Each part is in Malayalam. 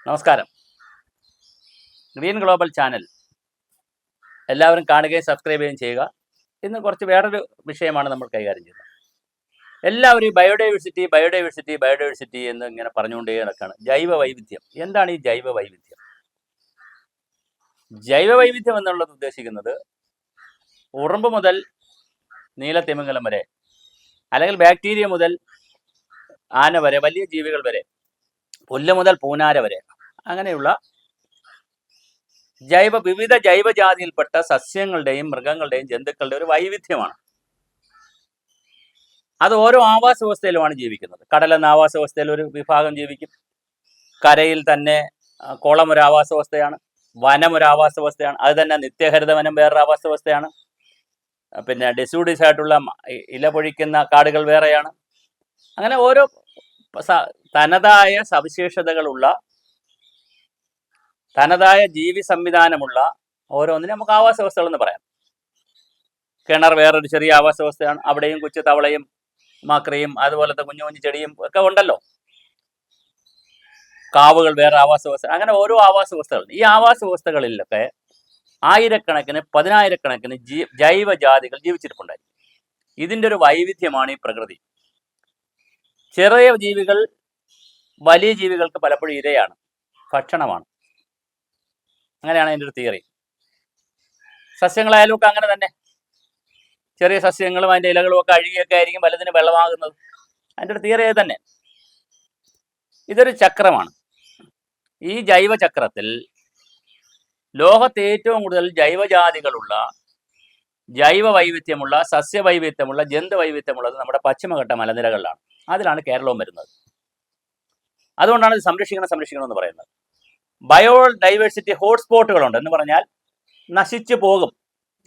നമസ്കാരം. ഗ്രീൻ ഗ്ലോബൽ ചാനൽ എല്ലാവരും കാണുകയും സബ്സ്ക്രൈബ് ചെയ്യുകയും ചെയ്യുക. ഇന്ന് കുറച്ച് വേറൊരു വിഷയമാണ് നമ്മൾ കൈകാര്യം ചെയ്യുന്നത്. എല്ലാവരും ഈ ബയോഡൈവേഴ്സിറ്റി ബയോഡൈവേഴ്സിറ്റി ബയോഡൈവേഴ്സിറ്റി എന്ന് ഇങ്ങനെ പറഞ്ഞുകൊണ്ടേ നടക്കുകയാണ്. ജൈവ വൈവിധ്യം. എന്താണ് ഈ ജൈവ വൈവിധ്യം? ജൈവ വൈവിധ്യം എന്നുള്ളത് ഉദ്ദേശിക്കുന്നത് ഉറുമ്പ് മുതൽ നീലത്തിമിംഗലം വരെ, അല്ലെങ്കിൽ ബാക്ടീരിയ മുതൽ ആന വരെ, വലിയ ജീവികൾ വരെ, പുല്ല് മുതൽ പൂനാര വരെ, അങ്ങനെയുള്ള വിവിധ ജൈവജാതിയിൽപ്പെട്ട സസ്യങ്ങളുടെയും മൃഗങ്ങളുടെയും ജന്തുക്കളുടെ ഒരു വൈവിധ്യമാണ്. അത് ഓരോ ആവാസ വ്യവസ്ഥയിലുമാണ് ജീവിക്കുന്നത്. കടൽ എന്ന ആവാസ വ്യവസ്ഥയിൽ ഒരു വിഭാഗം ജീവിക്കും. കരയിൽ തന്നെ കുളം ഒരു ആവാസ വ്യവസ്ഥയാണ്, വനം ഒരു ആവാസ വ്യവസ്ഥയാണ്. അത് തന്നെ നിത്യഹരിത വനം വേറൊരു ആവാസ വ്യവസ്ഥയാണ്. പിന്നെ ഡെസൂഡിസ് ആയിട്ടുള്ള ഇല പൊഴിക്കുന്ന കാടുകൾ വേറെയാണ്. അങ്ങനെ ഓരോ തനതായ സവിശേഷതകളുള്ള, തനതായ ജീവി സംവിധാനമുള്ള ഓരോന്നിനും നമുക്ക് ആവാസ വ്യവസ്ഥകളെന്ന് പറയാം. കിണർ വേറൊരു ചെറിയ ആവാസ വ്യവസ്ഥയാണ്. അവിടെയും കൊച്ചു തവളയും മാക്രയും അതുപോലത്തെ കുഞ്ഞു കുഞ്ഞു ചെടിയും ഒക്കെ ഉണ്ടല്ലോ. കാവുകൾ വേറെ ആവാസ വ്യവസ്ഥ. അങ്ങനെ ഓരോ ആവാസ വ്യവസ്ഥകൾ. ഈ ആവാസ വ്യവസ്ഥകളിലൊക്കെ ആയിരക്കണക്കിന് പതിനായിരക്കണക്കിന് ജൈവജാതികൾ ജീവിച്ചിരിപ്പുണ്ടായിരിക്കും. ഇതിൻ്റെ ഒരു വൈവിധ്യമാണ് ഈ പ്രകൃതി. ചെറിയ ജീവികൾ വലിയ ജീവികൾക്ക് പലപ്പോഴും ഇരയാണ്, ഭക്ഷണമാണ്. അങ്ങനെയാണ് അതിൻ്റെ ഒരു തിയറി. സസ്യങ്ങളായാലും ഒക്കെ അങ്ങനെ തന്നെ. ചെറിയ സസ്യങ്ങളും അതിൻ്റെ ഇലകളും ഒക്കെ അഴുകിയൊക്കെ ആയിരിക്കും വലുതിന് വെള്ളമാകുന്നത്. അതിൻ്റെ ഒരു തിയറി തന്നെ. ഇതൊരു ചക്രമാണ്. ഈ ജൈവചക്രത്തിൽ ലോകത്ത് ഏറ്റവും കൂടുതൽ ജൈവജാതികളുള്ള, ജൈവ വൈവിധ്യമുള്ള, സസ്യവൈവിധ്യമുള്ള, ജന്തു വൈവിധ്യമുള്ളത് നമ്മുടെ പശ്ചിമഘട്ട മലനിരകളിലാണ്. അതിലാണ് കേരളവും വരുന്നത്. അതുകൊണ്ടാണ് ഇത് സംരക്ഷിക്കണം എന്ന് പറയുന്നത്. ബയോ ഡൈവേഴ്സിറ്റി ഹോട്ട്സ്പോട്ടുകളുണ്ട് എന്ന് പറഞ്ഞാൽ നശിച്ചു പോകും.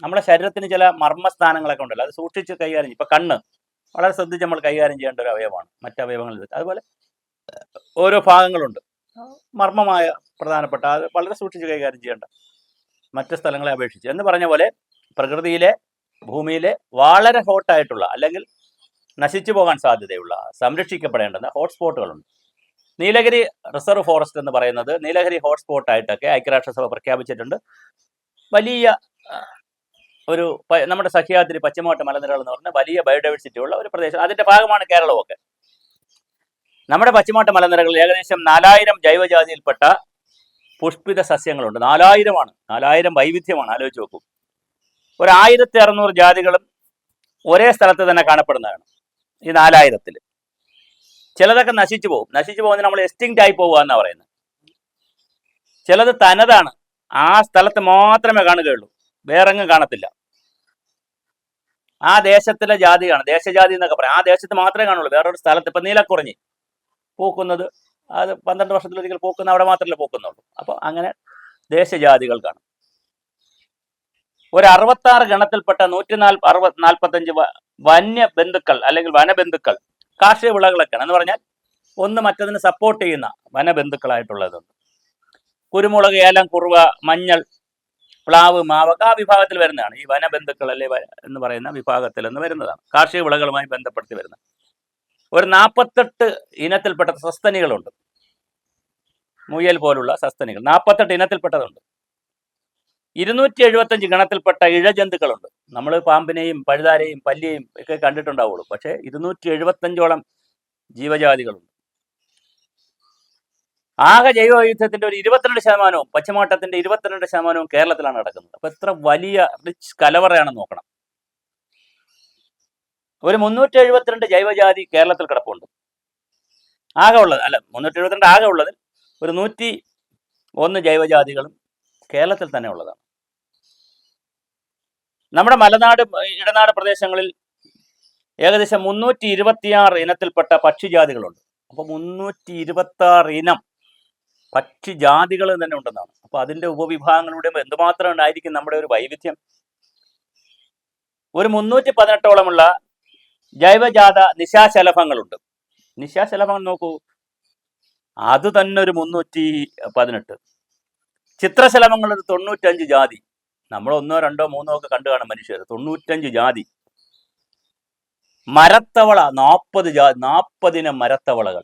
നമ്മുടെ ശരീരത്തിന് ചില മർമ്മസ്ഥാനങ്ങളൊക്കെ ഉണ്ടല്ലോ, അത് സൂക്ഷിച്ച് കൈകാര്യം ചെയ്യും. ഇപ്പം കണ്ണ് വളരെ ശ്രദ്ധിച്ച് നമ്മൾ കൈകാര്യം ചെയ്യേണ്ട ഒരു അവയവമാണ് മറ്റ് അവയവങ്ങളിൽ. അതുപോലെ ഓരോ ഭാഗങ്ങളുണ്ട് മർമ്മമായ പ്രധാനപ്പെട്ട, അത് വളരെ സൂക്ഷിച്ച് കൈകാര്യം ചെയ്യേണ്ട മറ്റ് സ്ഥലങ്ങളെ അപേക്ഷിച്ച്. എന്ന് പറഞ്ഞ പോലെ പ്രകൃതിയിലെ, ഭൂമിയിലെ വളരെ ഹോട്ടായിട്ടുള്ള, അല്ലെങ്കിൽ നശിച്ചു പോകാൻ സാധ്യതയുള്ള, സംരക്ഷിക്കപ്പെടേണ്ടുന്ന ഹോട്ട്സ്പോട്ടുകളുണ്ട്. നീലഗിരി റിസർവ് ഫോറസ്റ്റ് എന്ന് പറയുന്നത് നീലഗിരി ഹോട്ട്സ്പോട്ടായിട്ടൊക്കെ ഐക്യരാഷ്ട്രസഭ പ്രഖ്യാപിച്ചിട്ടുണ്ട്. വലിയ ഒരു നമ്മുടെ സഹ്യാദ്രി പശ്ചിമഘട്ട മലനിരകൾ എന്ന് പറഞ്ഞാൽ വലിയ ബയോഡൈവേഴ്സിറ്റി ഉള്ള ഒരു പ്രദേശം. അതിൻ്റെ ഭാഗമാണ് കേരളമൊക്കെ. നമ്മുടെ പശ്ചിമഘട്ട മലനിരകളിൽ ഏകദേശം 4000 ജൈവജാതിയിൽപ്പെട്ട പുഷ്പിത സസ്യങ്ങളുണ്ട്. 4000 4000 വൈവിധ്യമാണ്. ആലോചിച്ച് നോക്കൂ. ഒരു 1600 ജാതികളും ഒരേ സ്ഥലത്ത് തന്നെ കാണപ്പെടുന്നതാണ് ഈ 4000-ൽ. ചിലതൊക്കെ നശിച്ചു പോകും. നശിച്ചു പോകുന്നതിന് നമ്മൾ എക്സ്റ്റിങ്ക്റ്റ് ആയി പോകുക എന്നാണ് പറയുന്നത്. ചിലത് തനതാണ്, ആ സ്ഥലത്ത് മാത്രമേ കാണുകയുള്ളൂ, വേറെങ്ങും കാണത്തില്ല. ആ ദേശത്തിലെ ജാതിയാണ്, ദേശജാതി എന്നൊക്കെ പറയാം. ആ ദേശത്ത് മാത്രമേ കാണുള്ളൂ, വേറൊരു സ്ഥലത്ത്. ഇപ്പം നീലക്കുറിഞ്ഞി പൂക്കുന്നത്, അത് 12 വർഷത്തിലൊരിക്കൽ പൂക്കുന്ന അവിടെ മാത്രമല്ലേ പൂക്കുന്നുള്ളൂ. അപ്പോൾ അങ്ങനെ ദേശജാതികൾ കാണും. ഒരു 66 ഗണത്തിൽപ്പെട്ട 145 വന്യബന്ധുക്കൾ അല്ലെങ്കിൽ വനബന്ധുക്കൾ, കാർഷിക വിളകളൊക്കെയാണ്. എന്ന് പറഞ്ഞാൽ ഒന്ന് മറ്റതിന് സപ്പോർട്ട് ചെയ്യുന്ന വനബന്ധുക്കളായിട്ടുള്ളതുണ്ട്. കുരുമുളക്, ഏലം, കുറുവ, മഞ്ഞൾ, പ്ലാവ്, മാവക ആ വിഭാഗത്തിൽ വരുന്നതാണ്. ഈ വനബന്ധുക്കൾ അല്ലെ എന്ന് പറയുന്ന വിഭാഗത്തിൽ നിന്ന് വരുന്നതാണ്. കാർഷിക വിളകളുമായി ബന്ധപ്പെടുത്തി വരുന്നത്. ഒരു 48 ഇനത്തിൽപ്പെട്ട സസ്തനികളുണ്ട്. മുയൽ പോലുള്ള സസ്തനികൾ 48 ഇനത്തിൽപ്പെട്ടതുണ്ട്. 275 ഗണത്തിൽപ്പെട്ട ഇഴജന്തുക്കളുണ്ട്. നമ്മൾ പാമ്പിനെയും പഴുതാരെയും പല്ലിയെയും ഒക്കെ കണ്ടിട്ടുണ്ടാവുള്ളൂ. പക്ഷേ 275ഓളം ജീവജാതികളുണ്ട്. ആകെ ജൈവ വൈവിധ്യത്തിന്റെ ഒരു 22%, പശ്ചിമഘട്ടത്തിന്റെ 22% കേരളത്തിലാണ് നടക്കുന്നത്. അപ്പൊ എത്ര വലിയ റിച്ച് കലവറയാണെന്ന് നോക്കണം. ഒരു 372 ജൈവജാതി കേരളത്തിൽ കിടപ്പുണ്ട്. ആകെ ഉള്ളത്, അല്ല 372 ആകെ ഉള്ളതിൽ ഒരു 101 ജൈവജാതികളും കേരളത്തിൽ തന്നെ ഉള്ളതാണ്. നമ്മുടെ മലനാട്, ഇടനാട് പ്രദേശങ്ങളിൽ ഏകദേശം 326 ഇനത്തിൽപ്പെട്ട പക്ഷിജാതികളുണ്ട്. അപ്പോൾ 326 ഇനം പക്ഷിജാതികൾ തന്നെ ഉണ്ടെന്നാണ്. അപ്പോൾ അതിൻ്റെ ഉപവിഭാഗങ്ങളുടെ എന്തുമാത്രം ഉണ്ടായിരിക്കും നമ്മുടെ ഒരു വൈവിധ്യം. ഒരു 318ഓളമുള്ള ജൈവജാത നിശാശലഭങ്ങളുണ്ട്. നിശാശലഭങ്ങൾ നോക്കൂ, അത് തന്നെ ഒരു 318. ചിത്രശലഭങ്ങൾ ഒരു 95 ജാതി. നമ്മൾ 1, 2, 3 ഒക്കെ കണ്ടു കാണും മനുഷ്യർ. 95 ജാതി. മരത്തവള 40 ഇനം മരത്തവളകൾ.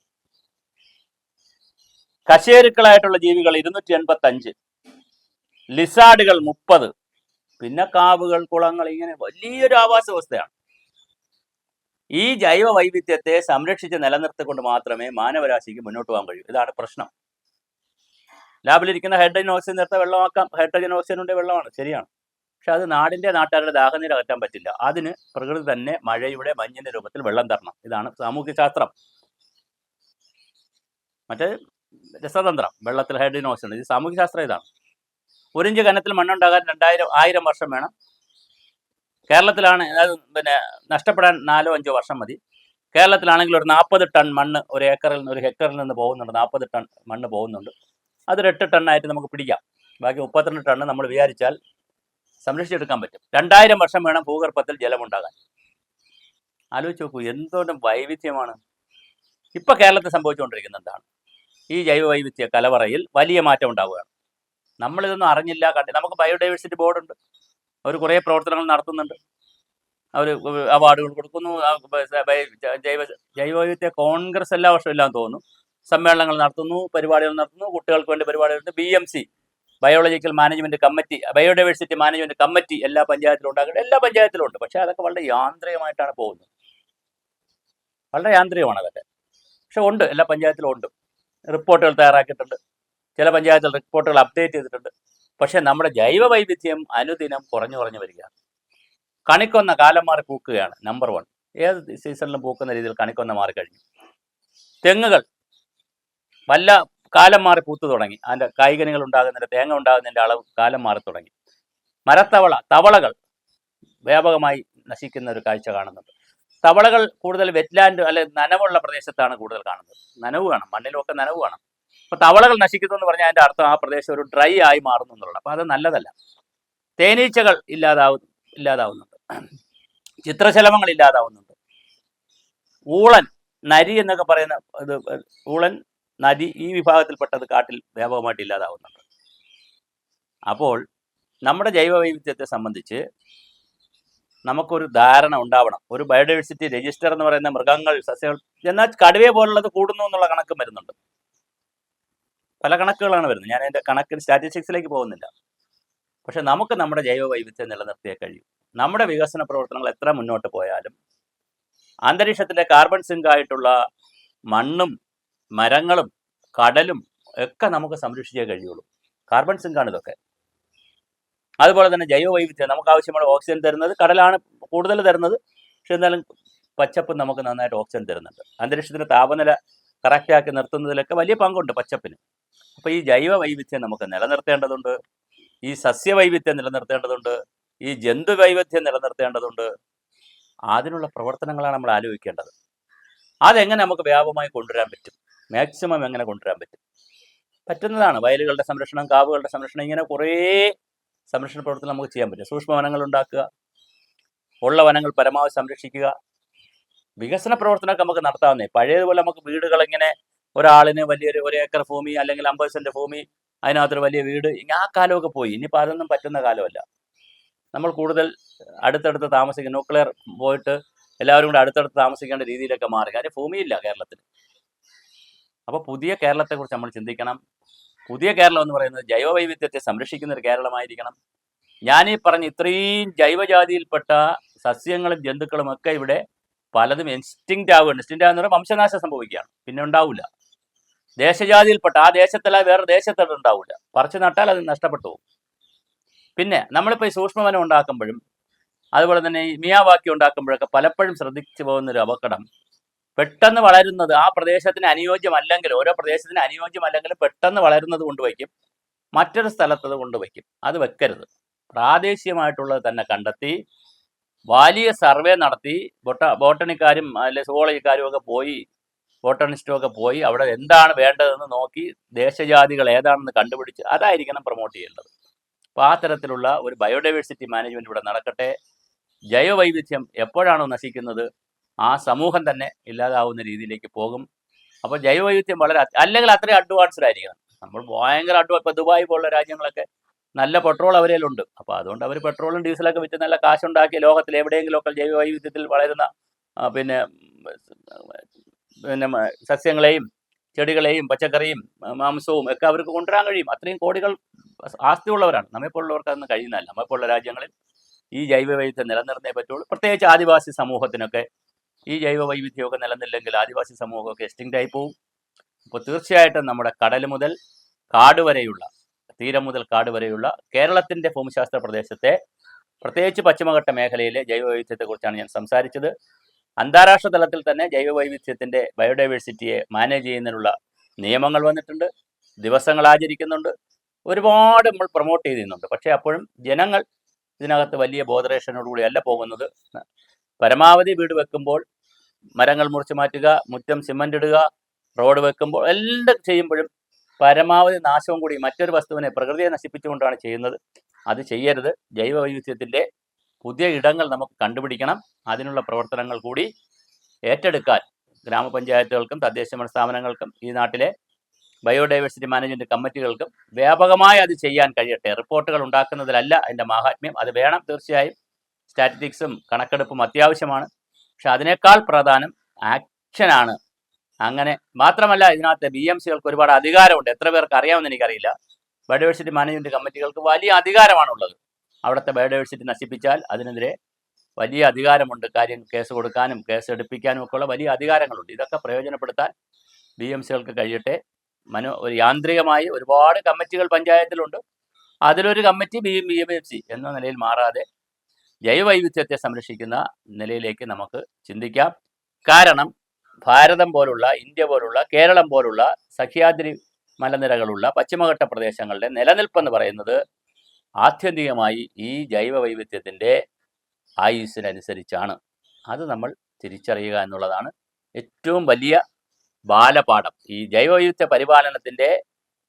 കശേരുക്കളായിട്ടുള്ള ജീവികൾ 285, ലിസാർഡുകൾ 30, പിന്നെ കാവുകൾ, കുളങ്ങൾ, ഇങ്ങനെ വലിയൊരു ആവാസ വ്യവസ്ഥയാണ്. ഈ ജൈവ വൈവിധ്യത്തെ സംരക്ഷിച്ച് നിലനിർത്തിക്കൊണ്ട് മാത്രമേ മാനവരാശിക്ക് മുന്നോട്ട് പോകാൻ കഴിയൂ. ഇതാണ് പ്രശ്നം. ലാബിലിരിക്കുന്ന ഹൈഡ്രജൻ ഓക്സിജൻ നേരത്തെ വെള്ളമാക്കാം. ഹൈഡ്രജൻ ഓക്സിജനുണ്ട്, വെള്ളമാണ്, ശരിയാണ്. പക്ഷെ അത് നാട്ടുകാരുടെ ദാഹനീര് അകറ്റാൻ പറ്റില്ല. അതിന് പ്രകൃതി തന്നെ മഴയുടെ, മഞ്ഞിന്റെ രൂപത്തിൽ വെള്ളം തരണം. ഇതാണ് സാമൂഹ്യശാസ്ത്രം. മറ്റേ രസതന്ത്രം, വെള്ളത്തിൽ ഹൈഡ്രജൻ ഓക്സിജൻ. ഇത് സാമൂഹ്യശാസ്ത്രം. ഇതാണ്. 1 ഇഞ്ച് കനത്തിൽ മണ്ണുണ്ടാകാൻ 1000 വർഷം വേണം. കേരളത്തിലാണ് അത് നഷ്ടപ്പെടാൻ 4-5 വർഷം മതി. കേരളത്തിലാണെങ്കിൽ ഒരു 40 ടൺ മണ്ണ് ഒരു ഹെക്ടറിൽ നിന്ന് പോകുന്നുണ്ട്. 40 ടൺ മണ്ണ് പോകുന്നുണ്ട്. അതൊരു 8 ടണ്ണായിട്ട് നമുക്ക് പിടിക്കാം. ബാക്കി 32 ടണ്ണ് നമ്മൾ വിചാരിച്ചാൽ സംരക്ഷിച്ചെടുക്കാൻ പറ്റും. 2000 വർഷം വേണം ഭൂഗർഭത്തിൽ ജലമുണ്ടാകാൻ. ആലോചിച്ച് നോക്കൂ, എന്തോരം വൈവിധ്യമാണ് ഇപ്പം കേരളത്തിൽ സംഭവിച്ചുകൊണ്ടിരിക്കുന്നത്. എന്താണ് ഈ ജൈവ വൈവിധ്യ കലവറയിൽ വലിയ മാറ്റം ഉണ്ടാവുകയാണ്. നമ്മളിതൊന്നും അറിഞ്ഞില്ല. നമുക്ക് ബയോഡൈവേഴ്സിറ്റി ബോർഡുണ്ട്. അവർ കുറേ പ്രവർത്തനങ്ങൾ നടത്തുന്നുണ്ട്. അവർ അവാർഡുകൾ കൊടുക്കുന്നു. ജൈവവൈവിധ്യ കോൺഗ്രസ് എല്ലാ വർഷവും ഇല്ലാന്ന് തോന്നുന്നു. സമ്മേളനങ്ങൾ നടത്തുന്നു, പരിപാടികൾ നടത്തുന്നു, കുട്ടികൾക്ക് വേണ്ടി പരിപാടികൾ നടത്തുന്നു. BMC, biological management committee, biodiversity management committee എല്ലാ പഞ്ചായത്തിലും ഉണ്ടാകുന്നുണ്ട്. എല്ലാ പഞ്ചായത്തിലും ഉണ്ട്. പക്ഷെ അതൊക്കെ വളരെ യാന്ത്രികമായിട്ടാണ് പോകുന്നത്. വളരെ യാന്ത്രികമാണ് അതൊക്കെ. പക്ഷെ ഉണ്ട്, എല്ലാ പഞ്ചായത്തിലും ഉണ്ട്. റിപ്പോർട്ടുകൾ തയ്യാറാക്കിയിട്ടുണ്ട്. ചില പഞ്ചായത്തുകൾ റിപ്പോർട്ടുകൾ അപ്ഡേറ്റ് ചെയ്തിട്ടുണ്ട്. പക്ഷെ നമ്മുടെ ജൈവ വൈവിധ്യം അനുദിനം കുറഞ്ഞു വരികയാണ്. കണിക്കൊന്ന കാലം മാറി പൂക്കുകയാണ്. നമ്പർ 1. ഏത് സീസണിലും പൂക്കുന്ന രീതിയിൽ കണിക്കൊന്ന മാറിക്കഴിഞ്ഞു. തെങ്ങുകൾ വല്ല കാലം മാറി പൂത്തു തുടങ്ങി. അതിൻ്റെ കായ്കനികൾ ഉണ്ടാകുന്നതിൻ്റെ, തേങ്ങ ഉണ്ടാകുന്നതിൻ്റെ അളവ് കാലം മാറി തുടങ്ങി. തവളകൾ വ്യാപകമായി നശിക്കുന്ന ഒരു കാഴ്ച കാണുന്നുണ്ട്. തവളകൾ കൂടുതൽ വെറ്റ്ലാൻഡ് അല്ലെ നനവുള്ള പ്രദേശത്താണ് കൂടുതൽ കാണുന്നത്. നനവ് വേണം, മണ്ണിലൊക്കെ നനവ് വേണം. അപ്പോൾ തവളകൾ നശിക്കുന്നു എന്ന് പറഞ്ഞാൽ അതിൻ്റെ അർത്ഥം ആ പ്രദേശം ഒരു ഡ്രൈ ആയി മാറുന്നു എന്നുള്ളത്. അപ്പോൾ അത് നല്ലതല്ല. തേനീച്ചകൾ ഇല്ലാതാവുന്നുണ്ട്. ചിത്രശലഭങ്ങൾ ഇല്ലാതാവുന്നുണ്ട്. ഊളൻ, നരി എന്നൊക്കെ പറയുന്ന ഇത്, ഊളൻ, നരി, ഈ വിഭാഗത്തിൽപ്പെട്ടത് കാട്ടിൽ വ്യാപകമായിട്ട് ഇല്ലാതാവുന്നുണ്ട്. അപ്പോൾ നമ്മുടെ ജൈവ വൈവിധ്യത്തെ സംബന്ധിച്ച് നമുക്കൊരു ധാരണ ഉണ്ടാവണം. ഒരു ബയോഡൈവേഴ്സിറ്റി രജിസ്റ്റർ എന്ന് പറയുന്ന മൃഗങ്ങൾ, സസ്യങ്ങൾ, എന്നാൽ കടുവയെ പോലുള്ളത് കൂടുന്നു എന്നുള്ള കണക്കും വരുന്നുണ്ട്. പല കണക്കുകളാണ് വരുന്നത്. ഞാൻ അതിൻ്റെ കണക്കിന് സ്റ്റാറ്റിസ്റ്റിക്സിലേക്ക് പോകുന്നില്ല. പക്ഷെ നമുക്ക് നമ്മുടെ ജൈവ വൈവിധ്യം നിലനിർത്തിയേ കഴിയും. നമ്മുടെ വികസന പ്രവർത്തനങ്ങൾ എത്ര മുന്നോട്ട് പോയാലും അന്തരീക്ഷത്തിലെ കാർബൺ സിങ്ക് ആയിട്ടുള്ള മണ്ണും മരങ്ങളും കടലും ഒക്കെ നമുക്ക് സംരക്ഷിച്ചേ കഴിയുള്ളൂ. കാർബൺ സിങ്കാണ് ഇതൊക്കെ. അതുപോലെ തന്നെ ജൈവ വൈവിധ്യം, നമുക്ക് ആവശ്യമുള്ള ഓക്സിജൻ തരുന്നത് കടലാണ് കൂടുതൽ തരുന്നത്. പക്ഷെ എന്നാലും പച്ചപ്പ് നമുക്ക് നന്നായിട്ട് ഓക്സിജൻ തരുന്നുണ്ട്. അന്തരീക്ഷത്തിൻ്റെ താപനില കറക്റ്റാക്കി നിർത്തുന്നതിലൊക്കെ വലിയ പങ്കുണ്ട് പച്ചപ്പിന്. അപ്പോൾ ഈ ജൈവ വൈവിധ്യം നമുക്ക് നിലനിർത്തേണ്ടതുണ്ട്. ഈ സസ്യവൈവിധ്യം നിലനിർത്തേണ്ടതുണ്ട്. ഈ ജന്തു വൈവിധ്യം നിലനിർത്തേണ്ടതുണ്ട്. അതിനുള്ള പ്രവർത്തനങ്ങളാണ് നമ്മൾ ആലോചിക്കേണ്ടത്. അതെങ്ങനെ നമുക്ക് വ്യാപകമായി കൊണ്ടുവരാൻ പറ്റും, മാക്സിമം എങ്ങനെ കൊണ്ടുവരാൻ പറ്റുന്നതാണ്. വയലുകളുടെ സംരക്ഷണം, കാവുകളുടെ സംരക്ഷണം, ഇങ്ങനെ കുറേ സംരക്ഷണ പ്രവർത്തനം നമുക്ക് ചെയ്യാൻ പറ്റും. സൂക്ഷ്മ വനങ്ങൾ ഉണ്ടാക്കുക, ഉള്ള വനങ്ങൾ പരമാവധി സംരക്ഷിക്കുക. വികസന പ്രവർത്തനമൊക്കെ നമുക്ക് നടത്താവുന്നേ. പഴയതുപോലെ നമുക്ക് വീടുകൾ ഇങ്ങനെ ഒരാളിന് വലിയൊരു 1 ഏക്കർ ഭൂമി അല്ലെങ്കിൽ 50 സെന്റ് ഭൂമി, അതിനകത്തൊരു വലിയ വീട്, ആ കാലമൊക്കെ പോയി. ഇനിയിപ്പോൾ അതൊന്നും പറ്റുന്ന കാലമല്ല. നമ്മൾ കൂടുതൽ അടുത്തടുത്ത് താമസിക്കും. ന്യൂക്ലിയർ പോയിട്ട് എല്ലാവരും കൂടെ അടുത്തടുത്ത് താമസിക്കേണ്ട രീതിയിലൊക്കെ മാറി. കാര്യം ഭൂമിയില്ല കേരളത്തിൽ. അപ്പോൾ പുതിയ കേരളത്തെക്കുറിച്ച് നമ്മൾ ചിന്തിക്കണം. പുതിയ കേരളം എന്ന് പറയുന്നത് ജൈവ വൈവിധ്യത്തെ സംരക്ഷിക്കുന്ന ഒരു കേരളമായിരിക്കണം. ഞാനീ പറഞ്ഞ ഇത്രയും ജൈവജാതിയിൽപ്പെട്ട സസ്യങ്ങളും ജന്തുക്കളും ഒക്കെ ഇവിടെ പലതും എക്സ്റ്റിങ്ക്റ്റ് ആവുകയാണ്. എക്സ്റ്റിങ്ക്റ്റ് ആകുന്ന പറഞ്ഞാൽ വംശനാശം സംഭവിക്കുകയാണ്. പിന്നെ ഉണ്ടാവില്ല. ദേശജാതിയിൽപ്പെട്ട ആ ദേശത്തല്ല വേറെ ദേശത്തോട്ട് ഉണ്ടാവില്ല. പറിച്ചു നട്ടാൽ അത് നഷ്ടപ്പെട്ടു പോകും. പിന്നെ നമ്മളിപ്പോൾ ഈ സൂക്ഷ്മവനം ഉണ്ടാക്കുമ്പോഴും അതുപോലെ തന്നെ ഈ മിയാവാക്കി ഉണ്ടാക്കുമ്പോഴൊക്കെ പലപ്പോഴും ശ്രദ്ധിച്ചു പോകുന്നൊരു അപകടം, പെട്ടെന്ന് വളരുന്നത് ആ പ്രദേശത്തിന് അനുയോജ്യമല്ലെങ്കിൽ, ഓരോ പ്രദേശത്തിന് അനുയോജ്യമല്ലെങ്കിലും പെട്ടെന്ന് വളരുന്നത് കൊണ്ടുവയ്ക്കും, മറ്റൊരു സ്ഥലത്തത് കൊണ്ടുവയ്ക്കും. അത് വെക്കരുത്. പ്രാദേശികമായിട്ടുള്ളത് തന്നെ കണ്ടെത്തി വലിയ സർവേ നടത്തി ബോട്ടണിക്കാരും അല്ലെങ്കിൽ സുവോളജിക്കാരും ഒക്കെ പോയി, ബോട്ടണിസ്റ്റും ഒക്കെ പോയി അവിടെ എന്താണ് വേണ്ടതെന്ന് നോക്കി ദേശജാതികൾ ഏതാണെന്ന് കണ്ടുപിടിച്ച് അതായിരിക്കണം പ്രൊമോട്ട് ചെയ്യേണ്ടത്. അപ്പോൾ ആ തരത്തിലുള്ള ഒരു ബയോഡൈവേഴ്സിറ്റി മാനേജ്മെൻറ്റ് ഇവിടെ നടക്കട്ടെ. ജൈവവൈവിധ്യം എപ്പോഴാണോ നശിക്കുന്നത് ആ സമൂഹം തന്നെ ഇല്ലാതാവുന്ന രീതിയിലേക്ക് പോകും. അപ്പോൾ ജൈവവൈവിധ്യം അല്ലെങ്കിൽ അത്രയും അഡ്വാൻസ്ഡ് ആയിരിക്കണം. നമ്മൾ ഭയങ്കര ഇപ്പോൾ ദുബായ് പോലുള്ള രാജ്യങ്ങളൊക്കെ നല്ല പെട്രോൾ അവരിലുണ്ട്. അപ്പോൾ അതുകൊണ്ട് അവർ പെട്രോളും ഡീസലൊക്കെ വിറ്റ് നല്ല കാശുണ്ടാക്കി ലോകത്തിൽ എവിടെയെങ്കിലുമൊക്കെ ജൈവവൈവിധ്യത്തിൽ വളരുന്ന പിന്നെ സസ്യങ്ങളെയും ചെടികളെയും പച്ചക്കറിയും മാംസവും ഒക്കെ അവർക്ക് കൊണ്ടുവരാൻ കഴിയും. അത്രയും കോടികൾ ആസ്തിയുള്ളവരാണ്. നമ്മെപ്പോലുള്ളവർക്ക് അതൊന്നും കഴിയുന്നതല്ല. നമ്മെപ്പോലുള്ള രാജ്യങ്ങളിൽ ഈ ജൈവ വൈവിധ്യം നിലനിർന്നേ പറ്റുള്ളൂ. പ്രത്യേകിച്ച് ആദിവാസി സമൂഹത്തിനൊക്കെ ഈ ജൈവ വൈവിധ്യമൊക്കെ നിലനില്ലെങ്കിൽ ആദിവാസി സമൂഹമൊക്കെ എക്സ്റ്റിങ്ക്റ്റ് ആയി പോകും. അപ്പോൾ തീർച്ചയായിട്ടും നമ്മുടെ കടൽ മുതൽ കാട് വരെയുള്ള, തീരം മുതൽ കാട് വരെയുള്ള കേരളത്തിൻ്റെ ഭൂമിശാസ്ത്ര പ്രദേശത്തെ, പ്രത്യേകിച്ച് പശ്ചിമഘട്ട മേഖലയിലെ ജൈവ വൈവിധ്യത്തെക്കുറിച്ചാണ് ഞാൻ സംസാരിച്ചത്. അന്താരാഷ്ട്ര തലത്തിൽ തന്നെ ജൈവ വൈവിധ്യത്തിൻ്റെ ബയോഡൈവേഴ്സിറ്റിയെ മാനേജ് ചെയ്യുന്നതിനുള്ള നിയമങ്ങൾ വന്നിട്ടുണ്ട്, ദിവസങ്ങൾ ആചരിക്കുന്നുണ്ട്, ഒരുപാട് നമ്മൾ പ്രൊമോട്ട് ചെയ്യുന്നുണ്ട്. പക്ഷേ അപ്പോഴും ജനങ്ങൾ ഇതിനകത്ത് വലിയ ബോധറേഷനോടുകൂടിയല്ല പോകുന്നത്. പരമാവധി വീട് വെക്കുമ്പോൾ മരങ്ങൾ മുറിച്ച് മാറ്റുക, മുറ്റം സിമൻ്റ് ഇടുക, റോഡ് വെക്കുമ്പോൾ എല്ലാം ചെയ്യുമ്പോഴും പരമാവധി നാശവും കൂടി മറ്റൊരു വസ്തുവിനെ, പ്രകൃതിയെ നശിപ്പിച്ചുകൊണ്ടാണ് ചെയ്യുന്നത്. അത് ചെയ്യരുത്. ജൈവ വൈവിധ്യത്തിൻ്റെ പുതിയ ഇടങ്ങൾ നമുക്ക് കണ്ടുപിടിക്കണം. അതിനുള്ള പ്രവർത്തനങ്ങൾ കൂടി ഏറ്റെടുക്കാൻ ഗ്രാമപഞ്ചായത്തുകൾക്കും തദ്ദേശഭരണ സ്ഥാപനങ്ങൾക്കും ഈ നാട്ടിലെ ബയോഡൈവേഴ്സിറ്റി മാനേജ്മെൻറ്റ് കമ്മിറ്റികൾക്കും വ്യാപകമായി അത് ചെയ്യാൻ കഴിയട്ടെ. റിപ്പോർട്ടുകൾ ഉണ്ടാക്കുന്നതിലല്ല അതിൻ്റെ മാഹാത്മ്യം. അത് വേണം, തീർച്ചയായും സ്റ്റാറ്റിസ്റ്റിക്സും കണക്കെടുപ്പും അത്യാവശ്യമാണ്. പക്ഷെ അതിനേക്കാൾ പ്രധാനം ആക്ഷനാണ്. അങ്ങനെ മാത്രമല്ല, ഇതിനകത്ത് BMCകൾക്ക് ഒരുപാട് അധികാരമുണ്ട്. എത്ര പേർക്ക് അറിയാമെന്ന് എനിക്കറിയില്ല. ബയോഡൈവേഴ്സിറ്റി മാനേജ്മെൻറ്റ് കമ്മിറ്റികൾക്ക് വലിയ അധികാരമാണുള്ളത്. അവിടുത്തെ ബയോഡൈവേഴ്സിറ്റി നശിപ്പിച്ചാൽ അതിനെതിരെ വലിയ അധികാരമുണ്ട്. കേസ് കൊടുക്കാനും കേസ് എടുപ്പിക്കാനും ഒക്കെയുള്ള വലിയ അധികാരങ്ങളുണ്ട്. ഇതൊക്കെ പ്രയോജനപ്പെടുത്താൻ BMCകൾക്ക് കഴിയട്ടെ. ഒരു യാന്ത്രികമായി ഒരുപാട് കമ്മിറ്റികൾ പഞ്ചായത്തിലുണ്ട്. അതിലൊരു കമ്മിറ്റി BMC എന്ന നിലയിൽ മാറാതെ ജൈവവൈവിധ്യത്തെ സംരക്ഷിക്കുന്ന നിലയിലേക്ക് നമുക്ക് ചിന്തിക്കാം. കാരണം ഭാരതം പോലുള്ള, ഇന്ത്യ പോലുള്ള, കേരളം പോലുള്ള സഹ്യാദ്രി മലനിരകളുള്ള പശ്ചിമഘട്ട പ്രദേശങ്ങളുടെ നിലനിൽപ്പെന്ന് പറയുന്നത് ആത്യന്തികമായി ഈ ജൈവ വൈവിധ്യത്തിൻ്റെ ആയുസ്സിനനുസരിച്ചാണ്. അത് നമ്മൾ തിരിച്ചറിയുക എന്നുള്ളതാണ് ഏറ്റവും വലിയ ബാലപാഠം. ഈ ജൈവ വൈവിധ്യ പരിപാലനത്തിൻ്റെ,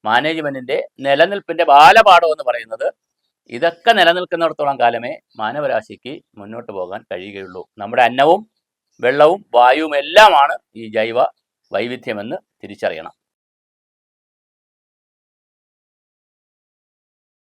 മാനേജ്മെൻറ്റിൻ്റെ നിലനിൽപ്പിൻ്റെ ബാലപാഠം എന്ന് പറയുന്നത് ഇതൊക്കെ നിലനിൽക്കുന്നിടത്തോളം കാലമേ മാനവരാശിക്ക് മുന്നോട്ട് പോകാൻ കഴിയുകയുള്ളൂ. നമ്മുടെ അന്നവും വെള്ളവും വായുവും എല്ലാമാണ് ഈ ജൈവ വൈവിധ്യമെന്ന് തിരിച്ചറിയണം.